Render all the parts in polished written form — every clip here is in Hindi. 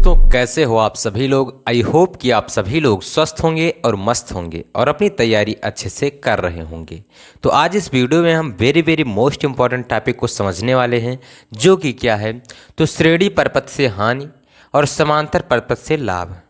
दोस्तों, कैसे हो आप सभी लोग। आई होप कि आप सभी लोग स्वस्थ होंगे और मस्त होंगे और अपनी तैयारी अच्छे से कर रहे होंगे। तो आज इस वीडियो में हम वेरी मोस्ट इम्पॉर्टेंट टॉपिक को समझने वाले हैं, जो कि क्या है तो श्रेणी परपथ से हानि और समांतर परपथ से लाभ।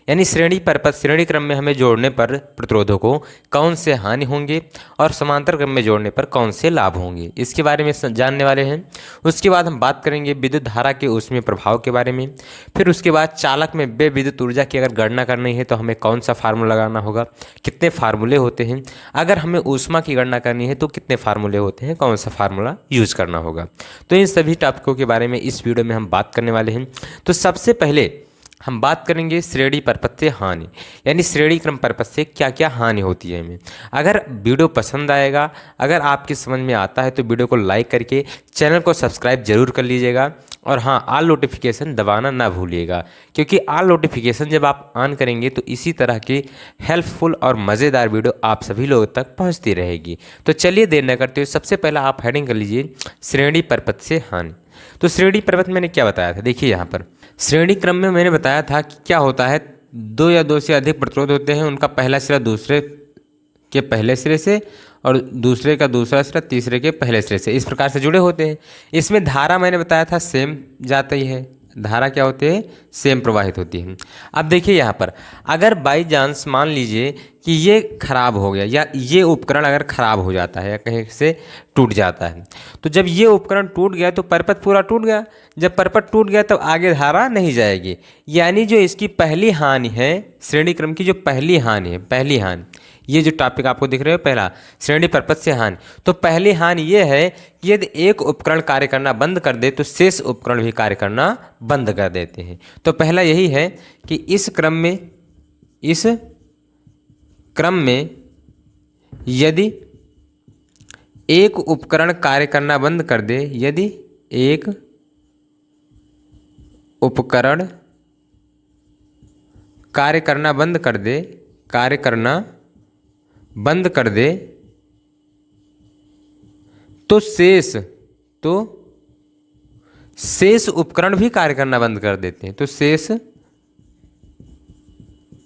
यानी श्रेणी क्रम में हमें जोड़ने पर प्रतिरोधों को कौन से हानि होंगे और समांतर क्रम में जोड़ने पर कौन से लाभ होंगे, इसके बारे में जानने वाले हैं। उसके बाद हम बात करेंगे विद्युत धारा के उसमें प्रभाव के बारे में। फिर उसके बाद चालक में व्यय विद्युत ऊर्जा की अगर गणना करनी है तो हमें कौन सा फार्मूला लगाना होगा, कितने फार्मूले होते हैं। अगर हमें ऊष्मा की गणना करनी है तो कितने फार्मूले होते हैं, कौन सा फार्मूला यूज करना होगा। तो इन सभी टॉपिकों के बारे में इस वीडियो में हम बात करने वाले हैं। तो सबसे पहले हम बात करेंगे श्रेणी परपथ से हानि, यानी श्रेणी क्रम परपथ से क्या क्या हानि होती है हमें। अगर वीडियो पसंद आएगा, अगर आपकी समझ में आता है तो वीडियो को लाइक करके चैनल को सब्सक्राइब जरूर कर लीजिएगा। और हाँ, ऑल नोटिफिकेशन दबाना ना भूलिएगा, क्योंकि ऑल नोटिफिकेशन जब आप ऑन करेंगे तो इसी तरह की हेल्पफुल और मज़ेदार वीडियो आप सभी लोगों तक पहुँचती रहेगी। तो चलिए देर न करते हुए सबसे पहला आप हेडिंग कर लीजिए श्रेणी परपथ से हानि। तो श्रेणी परपथ मैंने क्या बताया था, देखिए यहाँ पर श्रेणी क्रम में मैंने बताया था कि क्या होता है, दो या दो से अधिक प्रतिरोध होते हैं, उनका पहला सिरा दूसरे के पहले सिरे से और दूसरे का दूसरा सिरा तीसरे के पहले सिरे से इस प्रकार से जुड़े होते हैं। इसमें धारा मैंने बताया था सेम जाती है, धारा क्या होती है, सेम प्रवाहित होती है। अब देखिए यहाँ पर अगर बाई चांस मान लीजिए कि ये खराब हो गया या ये उपकरण अगर खराब हो जाता है या कहीं से टूट जाता है, तो जब ये उपकरण टूट गया तो परपथ पूरा टूट गया। जब परपथ टूट गया तब आगे धारा नहीं जाएगी। यानी जो इसकी पहली हानि है, श्रेणी क्रम की जो पहली हानि है, पहली हानि, ये जो टॉपिक आपको दिख रहे हो पहला श्रेणी परपथ से हानि, तो पहली हानि ये है कि यदि एक उपकरण कार्य करना बंद कर दे तो शेष उपकरण भी कार्य करना बंद कर देते हैं। तो पहला यही है कि इस क्रम में यदि एक उपकरण कार्य करना बंद कर दे, यदि एक उपकरण कार्य करना बंद कर दे, कार्य करना बंद कर दे तो शेष उपकरण भी कार्य करना बंद कर देते हैं। तो शेष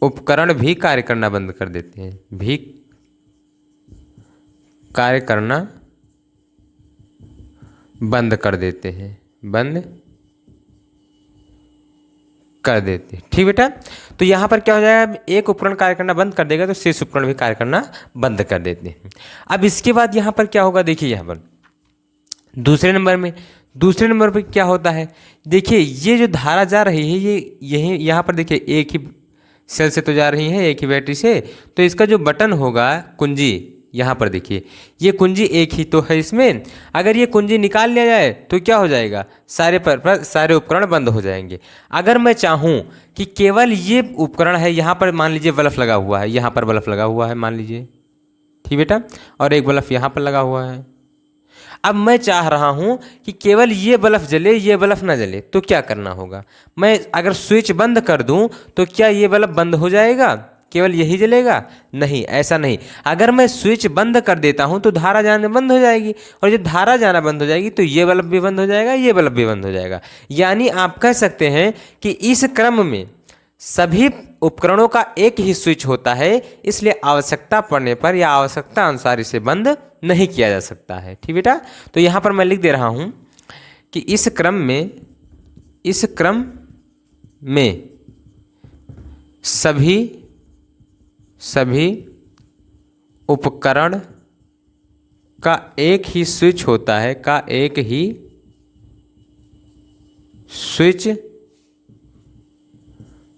उपकरण भी कार्य करना बंद कर देते हैं, भी कार्य करना बंद कर देते हैं, बंद कर देते हैं। ठीक बेटा, तो यहाँ पर क्या हो जाएगा, एक उपकरण कार्य करना बंद कर देगा तो शेष उपकरण भी कार्य करना बंद कर देते हैं। अब इसके बाद यहाँ पर क्या होगा, देखिए यहाँ पर दूसरे नंबर पर क्या होता है, देखिए ये जो धारा जा रही है ये यही यहाँ पर देखिए एक ही सेल से तो जा रही है, एक ही बैटरी से, तो इसका जो बटन होगा कुंजी, यहाँ पर देखिए ये कुंजी एक ही तो है इसमें। अगर ये कुंजी निकाल लिया जाए तो क्या हो जाएगा, सारे उपकरण बंद हो जाएंगे। अगर मैं चाहूँ कि केवल ये उपकरण है, यहाँ पर मान लीजिए बल्ब लगा हुआ है, यहाँ पर बल्ब लगा हुआ है मान लीजिए, ठीक बेटा, और एक बल्ब यहाँ पर लगा हुआ है। अब मैं चाह रहा हूँ कि केवल ये बल्ब जले, ये बल्ब ना जले, तो क्या करना होगा, मैं अगर स्विच बंद कर दूँ तो क्या ये बल्ब बंद हो जाएगा, केवल यही जलेगा? नहीं, ऐसा नहीं। अगर मैं स्विच बंद कर देता हूं तो धारा जाना बंद हो जाएगी, और जब धारा जाना बंद हो जाएगी तो ये बल्ब भी बंद हो जाएगा, ये बल्ब भी बंद हो जाएगा। यानी आप कह सकते हैं कि इस क्रम में सभी उपकरणों का एक ही स्विच होता है, इसलिए आवश्यकता पड़ने पर या आवश्यकता अनुसार इसे बंद नहीं किया जा सकता है। ठीक बेटा, तो यहाँ पर मैं लिख दे रहा हूँ कि इस क्रम में सभी उपकरण का एक ही स्विच होता है, का एक ही स्विच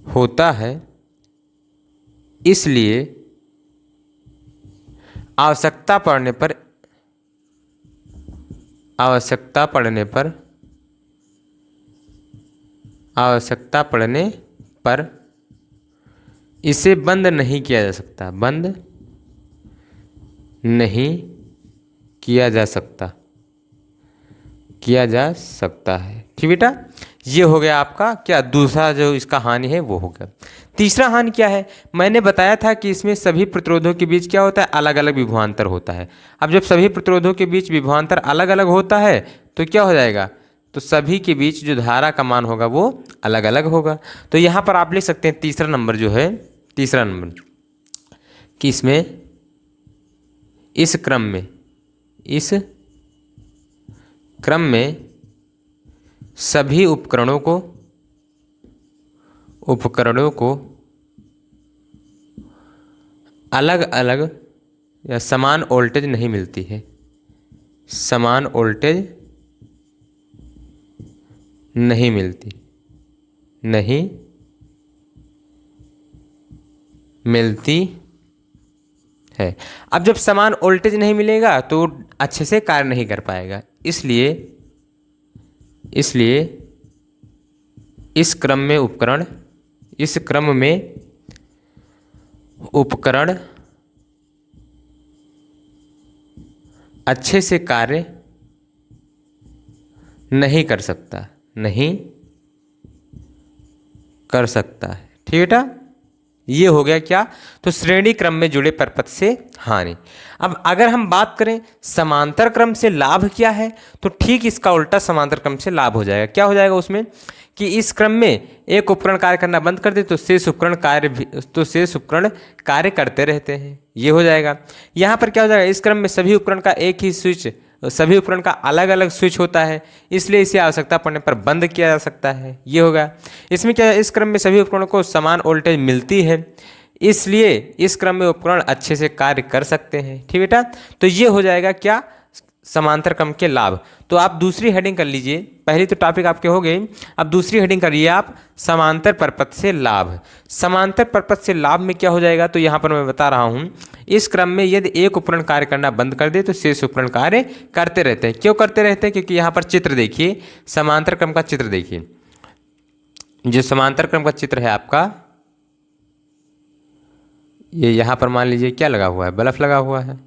होता है, इसलिए आवश्यकता पड़ने पर इसे बंद नहीं किया जा सकता, बंद नहीं किया जा सकता है। ठीक बेटा, ये हो गया आपका क्या, दूसरा जो इसका हानि है वो हो गया। तीसरा हानि क्या है, मैंने बताया था कि इसमें सभी प्रतिरोधों के बीच क्या होता है, अलग अलग विभवांतर होता है। अब जब सभी प्रतिरोधों के बीच विभवांतर अलग अलग होता है तो क्या हो जाएगा, तो सभी के बीच जो धारा का मान होगा वो अलग अलग होगा। तो यहाँ पर आप लिख सकते हैं तीसरा नंबर जो है, तीसरा नंबर कि इसमें इस क्रम में सभी उपकरणों को अलग अलग या समान वोल्टेज नहीं मिलती है, समान वोल्टेज नहीं मिलती है। अब जब समान वोल्टेज नहीं मिलेगा तो अच्छे से कार्य नहीं कर पाएगा, इसलिए इस क्रम में उपकरण अच्छे से कार्य नहीं कर सकता है। ठीक है बेटा, ये हो गया क्या, तो श्रेणी क्रम में जुड़े परपथ से हानि। अब अगर हम बात करें समांतर क्रम से लाभ क्या है, तो ठीक इसका उल्टा समांतर क्रम से लाभ हो जाएगा। क्या हो जाएगा उसमें कि इस क्रम में एक उपकरण कार्य करना बंद कर दे तो शेष उपकरण कार्य करते रहते हैं, ये हो जाएगा। यहाँ पर क्या हो जाएगा, इस क्रम में सभी उपकरण का एक ही स्विच, सभी उपकरण का अलग अलग स्विच होता है, इसलिए इसे आवश्यकता पड़ने पर बंद किया जा सकता है, ये होगा। इसमें क्या है, इस क्रम में सभी उपकरणों को समान वोल्टेज मिलती है, इसलिए इस क्रम में उपकरण अच्छे से कार्य कर सकते हैं। ठीक बेटा, तो ये हो जाएगा क्या, समांतर क्रम के लाभ। तो आप दूसरी हेडिंग कर लीजिए, पहली तो टॉपिक आपके हो गए, अब दूसरी हेडिंग करिए आप समांतर परपथ से लाभ। समांतर परपथ से लाभ में क्या हो जाएगा, तो यहाँ पर मैं बता रहा हूँ, इस क्रम में यदि एक उपकरण कार्य करना बंद कर दे तो शेष उपकरण कार्य करते रहते हैं। क्यों करते रहते हैं, क्योंकि यहाँ पर चित्र देखिए, समांतर क्रम का चित्र देखिए, जो समांतर क्रम का चित्र है आपका, ये यहाँ पर मान लीजिए क्या लगा हुआ है, बल्ब लगा हुआ है।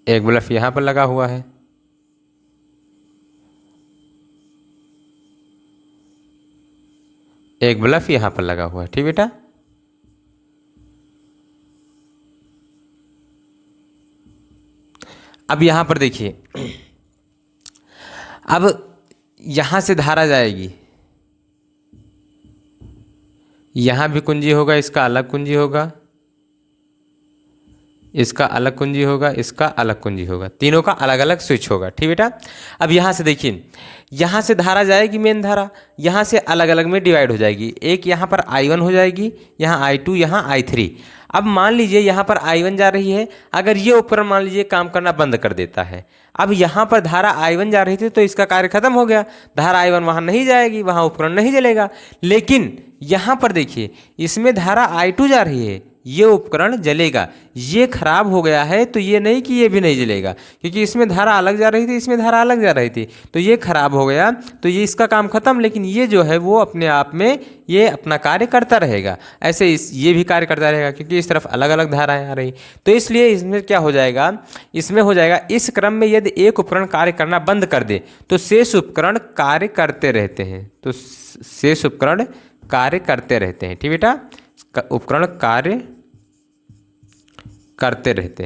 एक बल्ब यहाँ पर लगा हुआ है, एक बल्ब यहाँ पर लगा हुआ है। ठीक बेटा, अब यहाँ पर देखिए, अब यहाँ से धारा जाएगी, यहाँ भी कुंजी होगा, इसका अलग कुंजी होगा, इसका अलग कुंजी होगा, इसका अलग कुंजी होगा, तीनों का अलग अलग स्विच होगा। ठीक बेटा, अब यहाँ से देखिए, यहाँ से धारा जाएगी, मेन धारा यहाँ से अलग अलग में डिवाइड हो जाएगी, एक यहाँ पर I1 हो जाएगी, यहाँ I2, यहाँ I3। अब मान लीजिए यहाँ पर I1 जा रही है, अगर ये उपकरण मान लीजिए काम करना बंद कर देता है, अब यहाँ पर धारा I1 जा रही थी तो इसका कार्य खत्म हो गया, धारा I1 वहाँ नहीं जाएगी, वहाँ उपकरण नहीं जलेगा। लेकिन यहाँ पर देखिए, इसमें धारा I2 जा रही है, ये उपकरण जलेगा, ये खराब हो गया है, तो ये नहीं कि ये भी नहीं जलेगा, क्योंकि इसमें धारा अलग जा रही थी, इसमें धारा अलग जा रही थी, तो ये खराब हो गया, तो ये इसका काम खत्म। लेकिन ये जो है वो अपने आप में ये अपना कार्य करता रहेगा, ऐसे ये भी कार्य करता रहेगा, क्योंकि इस तरफ अलग अलग धाराएं आ रही। तो इसलिए इसमें क्या हो जाएगा, इसमें हो जाएगा, इस क्रम में यदि एक उपकरण कार्य करना बंद कर दे तो शेष उपकरण कार्य करते रहते हैं, तो शेष उपकरण कार्य करते रहते हैं। ठीक बेटा, उपकरण कार्य करते रहते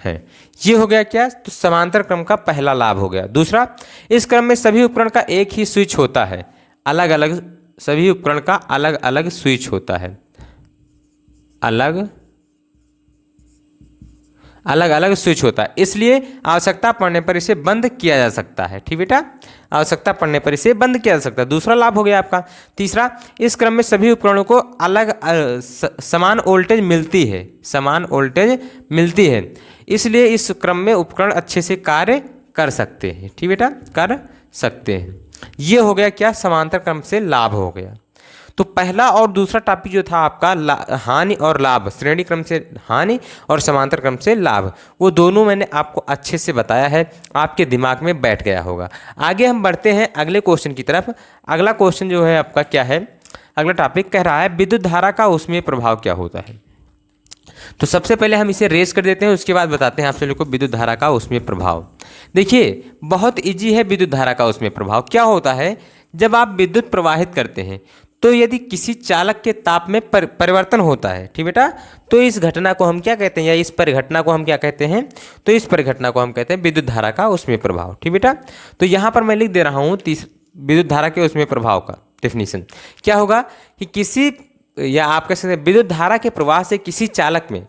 हैं। ये हो गया क्या, तो समांतर क्रम का पहला लाभ हो गया। दूसरा, इस क्रम में सभी उपकरण का एक ही स्विच होता है, अलग अलग, सभी उपकरण का अलग अलग स्विच होता है, अलग अलग स्विच होता है, इसलिए आवश्यकता पड़ने पर इसे बंद किया जा सकता है। ठीक बेटा, आवश्यकता पड़ने पर इसे बंद किया जा सकता है, दूसरा लाभ हो गया आपका। तीसरा, इस क्रम में सभी उपकरणों को समान वोल्टेज मिलती है, इसलिए इस क्रम में उपकरण अच्छे से कार्य कर सकते हैं। ठीक बेटा, कर सकते हैं। ये हो गया क्या, समांतर क्रम से लाभ हो गया। तो पहला और दूसरा टॉपिक जो था आपका हानि और लाभ, श्रेणी क्रम से हानि और समांतर क्रम से लाभ, वो दोनों मैंने आपको अच्छे से बताया है, आपके दिमाग में बैठ गया होगा। आगे हम बढ़ते हैं अगले क्वेश्चन की तरफ। अगला क्वेश्चन जो है आपका क्या है, अगला टॉपिक कह रहा है विद्युत धारा का उसमें प्रभाव क्या होता है। तो सबसे पहले हम इसे रेस कर देते हैं, उसके बाद बताते हैं आप सभी को विद्युत धारा का उसमें प्रभाव। देखिए, बहुत इजी है विद्युत धारा का उसमें प्रभाव। क्या होता है, जब आप विद्युत प्रवाहित करते हैं तो यदि किसी चालक के ताप में परिवर्तन होता है, ठीक बेटा, तो इस घटना को हम क्या कहते हैं, या इस परिघटना को हम क्या कहते हैं, तो इस परिघटना को हम कहते हैं विद्युत धारा का उसमें प्रभाव, ठीक बेटा। तो यहाँ पर मैं लिख दे रहा हूँ विद्युत धारा के उसमें प्रभाव का डेफिनेशन क्या होगा कि किसी, या आप कह सकते हैं विद्युत धारा के प्रवाह से किसी चालक में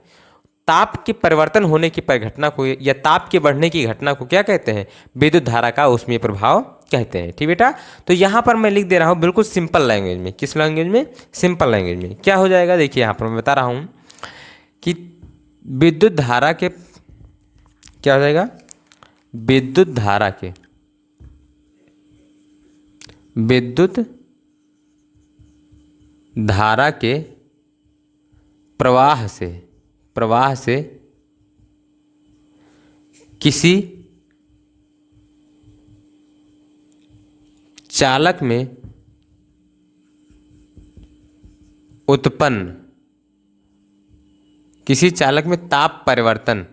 ताप के परिवर्तन होने की परिघटना को या ताप के बढ़ने की घटना को क्या कहते हैं, विद्युत धारा का उसमें प्रभाव कहते हैं, ठीक बेटा। तो यहाँ पर मैं लिख दे रहा हूँ बिल्कुल सिंपल लैंग्वेज में, किस लैंग्वेज में, सिंपल लैंग्वेज में। क्या हो जाएगा, देखिए यहाँ पर मैं बता रहा हूँ कि विद्युत धारा के क्या हो जाएगा, विद्युत धारा के प्रवाह से किसी चालक में ताप परिवर्तन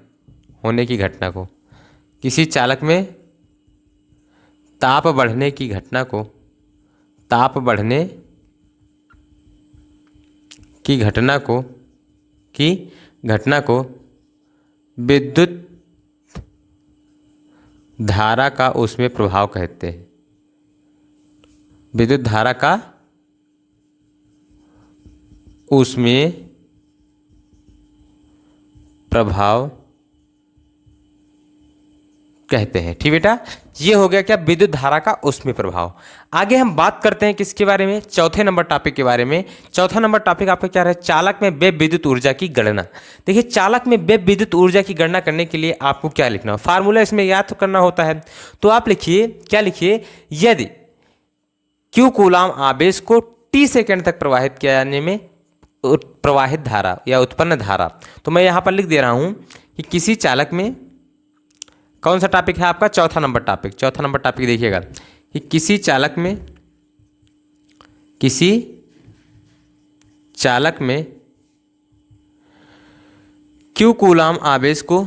होने की घटना को, किसी चालक में ताप बढ़ने की घटना को, घटना को विद्युत धारा का उसमें प्रभाव कहते हैं, विद्युत धारा का उसमें प्रभाव कहते हैं, ठीक बेटा। ये हो गया क्या, विद्युत धारा का उसमें प्रभाव। आगे हम बात करते हैं किसके बारे में, चौथे नंबर टॉपिक के बारे में। चौथा नंबर टॉपिक आपका क्या है, चालक में वेव विद्युत ऊर्जा की गणना। देखिए चालक में वेव विद्युत ऊर्जा की गणना करने के लिए आपको क्या लिखना हो, फार्मूला इसमें याद तो करना होता है। तो आप लिखिए, क्या लिखिए, यदि Q कूलाम आवेश को t सेकेंड तक प्रवाहित किया जाने में प्रवाहित धारा या उत्पन्न धारा, तो मैं यहाँ पर लिख दे रहा हूँ कि किसी चालक में, कौन सा टॉपिक है आपका, चौथा नंबर टॉपिक देखिएगा कि किसी चालक में Q कूलाम आवेश को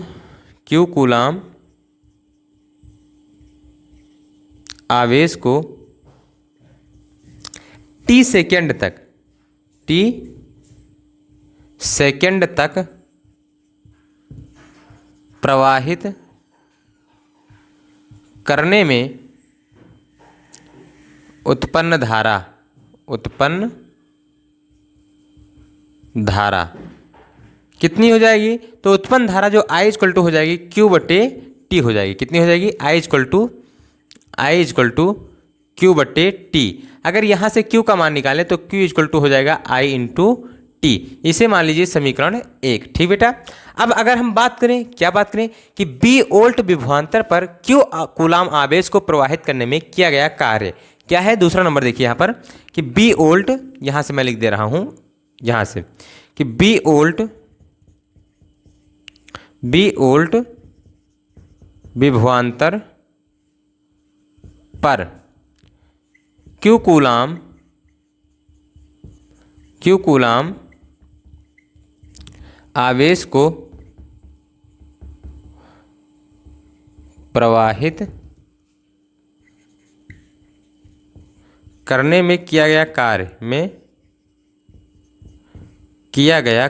t सेकेंड तक प्रवाहित करने में उत्पन्न धारा कितनी हो जाएगी, तो उत्पन्न धारा जो I इक्वल टू हो जाएगी Q/T हो जाएगी। कितनी हो जाएगी, I इक्वल टू Q/T। अगर यहाँ से Q का मान निकालें तो Q इक्वल टू हो जाएगा I इंटू T। इसे मान लीजिए समीकरण 1, ठीक बेटा। अब अगर हम बात करें, क्या बात करें कि B वोल्ट विभवांतर पर Q कूलाम आवेश को प्रवाहित करने में किया गया कार्य क्या है। दूसरा नंबर देखिए यहाँ पर कि B वोल्ट, यहाँ से मैं लिख दे रहा हूँ, यहाँ से कि B वोल्ट विभवांतर पर Q कूलाम आवेश को प्रवाहित करने में किया गया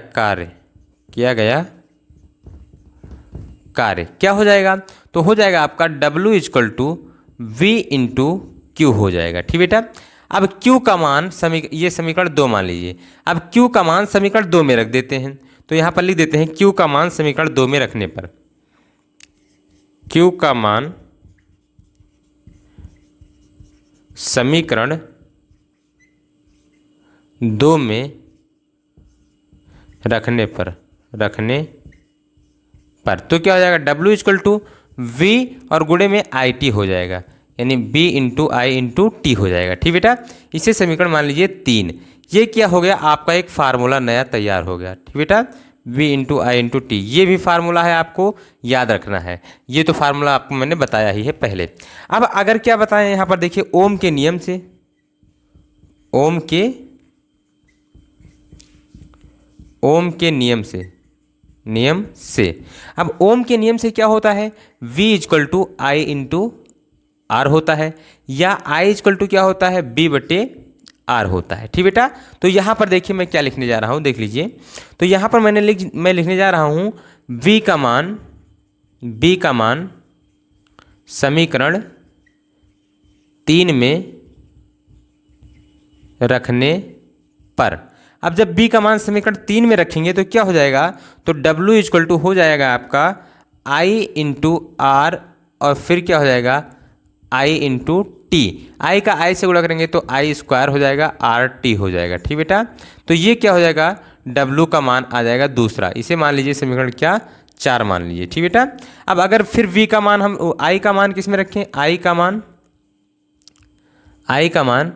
कार्य क्या हो जाएगा, तो हो जाएगा आपका W equal to V into Q हो जाएगा, ठीक बेटा। अब Q का मान ये समीकरण 2 मान लीजिए। अब Q का मान समीकरण 2 में रख देते हैं, तो यहाँ पर लिख देते हैं Q का मान समीकरण 2 में रखने पर, Q का मान समीकरण 2 में रखने पर तो क्या हो जाएगा, W इक्वल टू V और गुणे में IT हो जाएगा, यानी B into I into T हो जाएगा, ठीक बेटा। इसे समीकरण मान लीजिए 3। ये क्या हो गया, आपका एक फार्मूला नया तैयार हो गया, ठीक बेटा। V into I into T, ये भी फार्मूला है, आपको याद रखना है। ये तो फार्मूला आपको मैंने बताया ही है पहले। अब अगर क्या बताएं यहाँ पर देखिए, ओम के नियम से अब ओम के नियम से क्या होता है, V equal to I into R होता है, या I इक्वल टू क्या होता है, B/R आर होता है। ठीक बेटा, तो यहाँ पर देखिए मैं क्या लिखने जा रहा हूँ, देख लीजिए। तो यहाँ पर मैं लिखने जा रहा हूँ v का मान समीकरण 3 में रखने पर। अब जब b का मान समीकरण 3 में रखेंगे तो क्या हो जाएगा, तो w इक्वल टू हो जाएगा आपका i इंटू आर, और फिर क्या हो जाएगा i इंटू टी। आई का i से गुणा करेंगे तो i स्क्वायर हो जाएगा, आर टी हो जाएगा। ठीक बेटा, तो ये क्या हो जाएगा, w का मान आ जाएगा दूसरा, इसे मान लीजिए समीकरण क्या 4 मान लीजिए। ठीक बेटा, अब अगर फिर v का मान हम i का मान किस में रखें, i का मान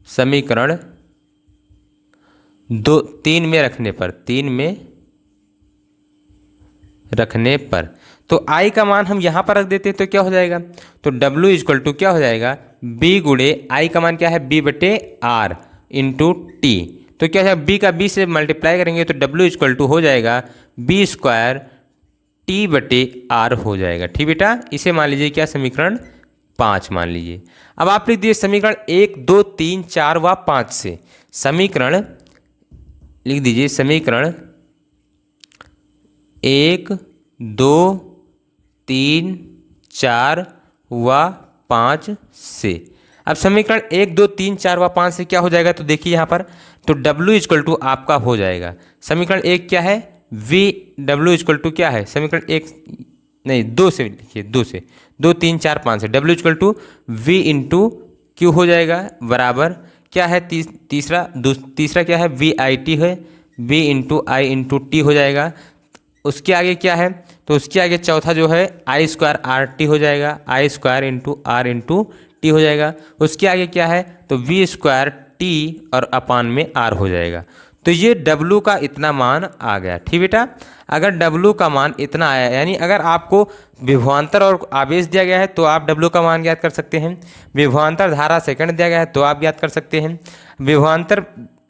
समीकरण 3 में रखने पर, 3 में रखने पर, तो i का मान हम यहाँ पर रख देते हैं तो क्या हो जाएगा, तो w इक्वल टू क्या हो जाएगा, b गुणे i का मान क्या है b बटे r इंटू टी। तो क्या है, b का b से मल्टीप्लाई करेंगे तो w इक्वल टू हो जाएगा b स्क्वायर टी बटे r हो जाएगा। ठीक बेटा, इसे मान लीजिए क्या समीकरण 5 मान लीजिए। अब आप लिख दिए समीकरण 1, 2, 3, 4 व 5 से समीकरण लिख दीजिए, समीकरण 1, 2, 3, 4 व 5 से। अब समीकरण 1, 2, 3, 4 व 5 से क्या हो जाएगा, तो देखिए यहाँ पर, तो w इक्वल टू आपका हो जाएगा समीकरण 1 क्या है v, w इक्वल टू क्या है समीकरण 1 नहीं 2 से लिखिए, 2 से 2, 3, 4, 5 से w equal to v into Q हो जाएगा, बराबर क्या है तीसरा क्या है वी आई टी है, v into I into T हो जाएगा। उसके आगे क्या है, तो उसके आगे चौथा जो है आई स्क्वायर आर टी हो जाएगा, I square into R into T हो जाएगा। उसके आगे क्या है, तो वी स्क्वायर टी और अपान में आर हो जाएगा। तो ये W का इतना मान आ गया। ठीक बेटा, अगर W का मान इतना आया, यानी अगर आपको विभवांतर और आवेश दिया गया है तो आप W का मान ज्ञात कर सकते हैं, विभवांतर धारा सेकंड दिया गया है तो आप ज्ञात कर सकते हैं, विभवांतर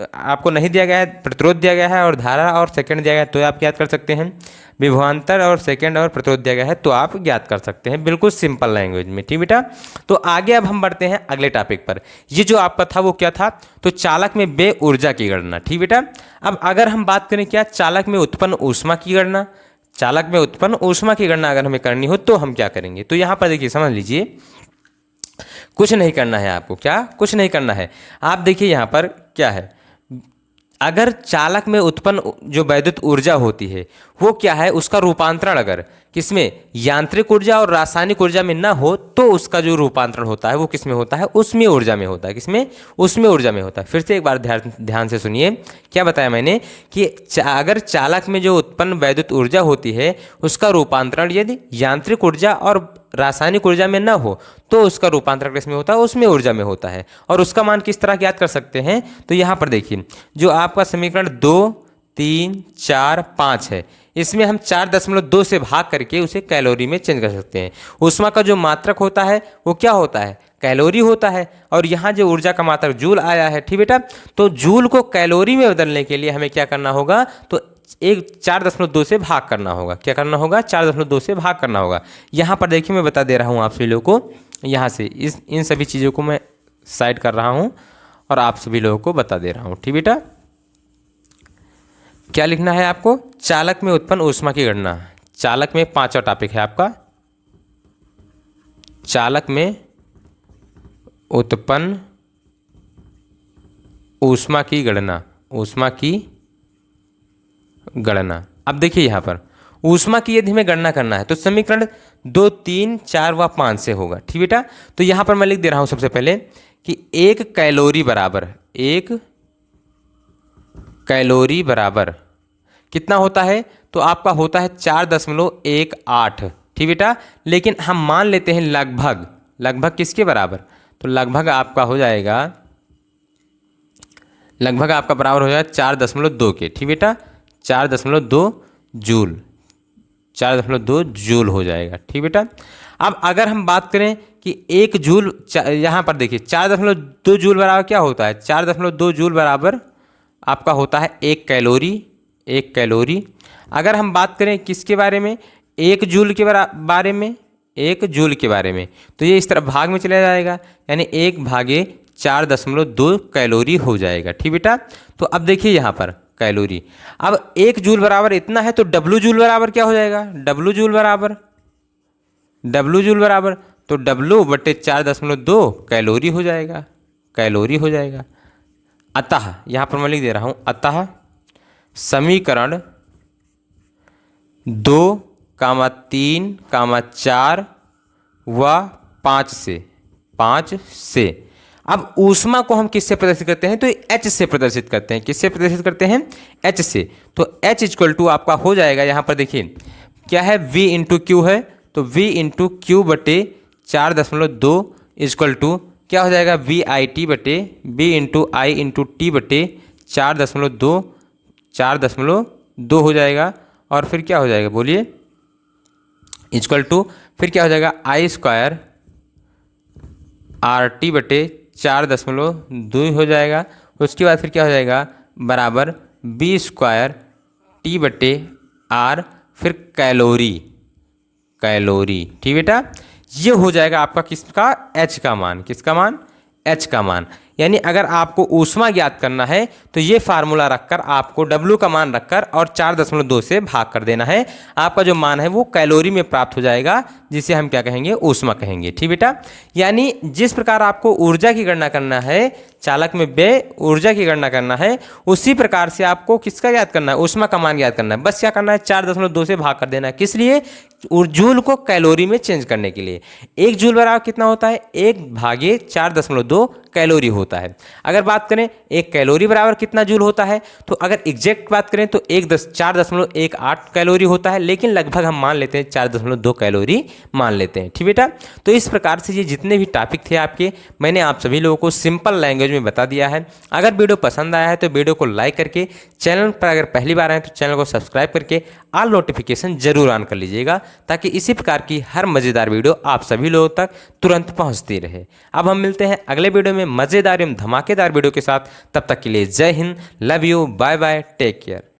आपको नहीं दिया गया है, प्रतिरोध दिया गया है और धारा और सेकंड दिया गया है तो आप ज्ञात कर सकते हैं, विभवांतर और सेकंड और प्रतिरोध दिया गया है तो आप ज्ञात कर सकते हैं, बिल्कुल सिंपल लैंग्वेज में। ठीक बेटा, तो आगे अब हम बढ़ते हैं अगले टॉपिक पर। ये जो आपका था वो क्या था, तो चालक में व्यय ऊर्जा की गणना। ठीक बेटा, अब अगर हम बात करें क्या, चालक में उत्पन्न ऊष्मा की गणना, चालक में उत्पन्न ऊष्मा की गणना अगर हमें करनी हो तो हम क्या करेंगे, तो यहाँ पर देखिए समझ लीजिए, कुछ नहीं करना है आपको, क्या कुछ नहीं करना है। आप देखिए यहाँ पर क्या है, अगर चालक में उत्पन्न जो वैद्युत ऊर्जा होती है वो क्या है, उसका रूपांतरण अगर किसमें, यांत्रिक ऊर्जा और रासायनिक ऊर्जा में ना हो तो उसका जो रूपांतरण होता है वो किसमें होता है, उसमें ऊर्जा में होता है। किसमें, उसमें ऊर्जा में होता है। फिर से एक बार ध्यान से सुनिए, क्या बताया मैंने कि अगर चालक में जो उत्पन्न वैद्युत ऊर्जा होती है उसका रूपांतरण यदि यांत्रिक ऊर्जा और रासायनिक ऊर्जा में ना हो तो उसका रूपांतरण किसमें होता है, उसमें ऊर्जा में होता है। और उसका मान किस तरह ज्ञात कर सकते हैं, तो यहाँ पर देखिए जो आपका समीकरण 2, 3, 4, 5 है, इसमें हम 4.2 से भाग करके उसे कैलोरी में चेंज कर सकते हैं। ऊष्मा का जो मात्रक होता है वो क्या होता है, कैलोरी होता है, और यहाँ जो ऊर्जा का मात्रक जूल आया है। ठीक बेटा, तो जूल को कैलोरी में बदलने के लिए हमें क्या करना होगा, तो 4.2 से भाग करना होगा। क्या करना होगा, 4.2 से भाग करना होगा। यहाँ पर देखिए मैं बता दे रहा हूँ आप सभी लोगों को, यहाँ से इन सभी चीज़ों को मैं साइड कर रहा हूँ और आप सभी लोगों को बता दे रहा हूँ। ठीक बेटा, क्या लिखना है आपको, चालक में उत्पन्न ऊष्मा की गणना। चालक में 5वां टॉपिक है आपका, चालक में उत्पन्न ऊष्मा की गणना, ऊष्मा की गणना। अब देखिए यहाँ पर ऊष्मा की यदि हमें गणना करना है तो समीकरण 2, 3, 4 व 5 से होगा। ठीक बेटा, तो यहाँ पर मैं लिख दे रहा हूँ सबसे पहले कि 1 कैलोरी बराबर, 1 कैलोरी बराबर कितना होता है, तो आपका होता है 4.18। ठीक बेटा, लेकिन हम मान लेते हैं लगभग, लगभग किसके बराबर, तो लगभग आपका हो जाएगा, लगभग आपका बराबर हो जाएगा 4.2 के। ठीक बेटा, 4.2 जूल, 4.2 जूल हो जाएगा। ठीक बेटा, अब अगर हम बात करें कि 1 जूल, यहाँ पर देखिए 4.2 जूल बराबर क्या होता है, 4.2 जूल बराबर आपका होता है 1 कैलोरी, 1 कैलोरी। अगर हम बात करें किसके बारे में, 1 जूल के बारे में, 1 जूल के बारे में, तो ये इस तरह भाग में चला जाएगा, यानी 1 भागे 4.2 कैलोरी हो जाएगा। ठीक बेटा, तो अब देखिए यहाँ पर कैलोरी, अब 1 जूल बराबर इतना है तो डब्लू जूल बराबर क्या हो जाएगा, डब्लू जूल बराबर तो डब्लू बटे 4.2 कैलोरी हो जाएगा, कैलोरी हो जाएगा। अतः यहाँ पर मैं लिख दे रहा हूँ, अतः समीकरण 2, 3, 4 व 5 से अब ऊष्मा को हम किससे प्रदर्शित करते हैं, तो H से प्रदर्शित करते हैं। किससे प्रदर्शित करते हैं, H से। तो H इक्वल टू आपका हो जाएगा, यहाँ पर देखिए क्या है, V इंटू क्यू है, तो V इंटू क्यू बटे 4.2 इक्वल टू क्या हो जाएगा, VIT बटे B into I into T बटे 4.2 हो जाएगा। और फिर क्या हो जाएगा बोलिए, इक्वल टू फिर क्या हो जाएगा, I स्क्वायर RT बटे 4.2 हो जाएगा। उसके बाद फिर क्या हो जाएगा, बराबर B स्क्वायर T बटे R, फिर कैलोरी, ठीक बेटा। ये हो जाएगा आपका किसका, H का मान। किसका मान, H का मान। यानी अगर आपको ऊष्मा ज्ञात करना है तो ये फार्मूला रखकर आपको W का मान रखकर और 4.2 से भाग कर देना है। आपका जो मान है वो कैलोरी में प्राप्त हो जाएगा, जिसे हम क्या कहेंगे, ऊष्मा कहेंगे। ठीक बेटा, यानी जिस प्रकार आपको ऊर्जा की गणना करना है, चालक में व्यय ऊर्जा की गणना करना है, उसी प्रकार से आपको किसका याद करना है, ऊष्मा का मान ज्ञात करना है। बस क्या करना है, 4.2 से भाग कर देना है। किस लिए, जूल को कैलोरी में चेंज करने के लिए। 1 जूल बराबर कितना होता है, 1/4.2 कैलोरी होता है। अगर बात करें 1 कैलोरी बराबर कितना जूल होता है, तो अगर एग्जैक्ट बात करें तो 4.18 कैलोरी होता है, लेकिन लगभग हम मान लेते हैं 4.2 कैलोरी मान लेते हैं। ठीक बेटा, तो इस प्रकार से ये जितने भी टॉपिक थे आपके, मैंने आप सभी लोगों को सिंपल लैंग्वेज में बता दिया है। अगर वीडियो पसंद आया है तो वीडियो को लाइक करके, चैनल पर अगर पहली बार आए तो चैनल को सब्सक्राइब करके ऑल नोटिफिकेशन जरूर ऑन कर लीजिएगा, ताकि इसी प्रकार की हर मज़ेदार वीडियो आप सभी लोगों तक तुरंत पहुंचती रहे। अब हम मिलते हैं अगले वीडियो में मज़ेदार एवं धमाकेदार वीडियो के साथ। तब तक के लिए जय हिंद, love you, bye bye, take care.